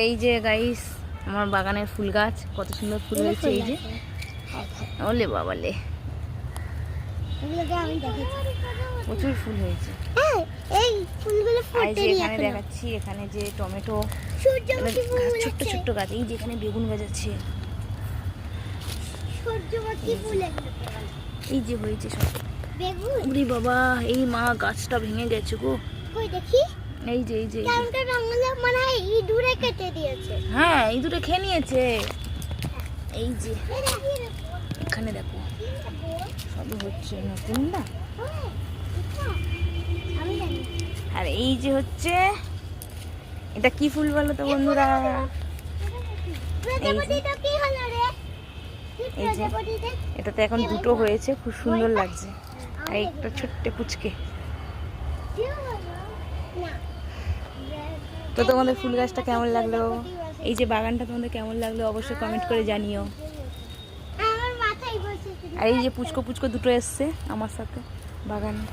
এই যে গাইস আমার বাগানের ফুল গাছ, কত সুন্দর ফুল হয়েছে। এই যে ওলে বাবালে প্রচুর ফুল হয়েছে। এই ফুলগুলো ফুটে এখানে দেখাচ্ছি, এখানে যে টমেটো ছোট্ট ছোট্ট গাছ, এই যে এখানে বেগুন গাছ আছে, এই যে হয়েছে সব বেগুন। ওরে বাবা, এই মা গাছটা ভেঙে গেছে গো। কই দেখি। এই যে টামটা বাংলা মানে ইঁদুরে কেটে দিয়েছে। হ্যাঁ, ইঁদুরে খেয়ে নিয়েছে। এই যে এখানে দেখো সবই হচ্ছে নতুন না। আর এই যে হচ্ছে এটা কি ফুল বলো তো বন্ধুরা? এই যে এটাতে এখন দুটো হয়েছে, খুব সুন্দর লাগছে। আর একটা ছোট্ট কুচকে। তো তোমাদের ফুল গাছটা কেমন লাগলো, এই যে বাগানটা তোমাদের কেমন লাগলো অবশ্যই কমেন্ট করে জানিও। আর এই যে পুচকো পুচকো দুটো এসছে আমার সাথে বাগানে।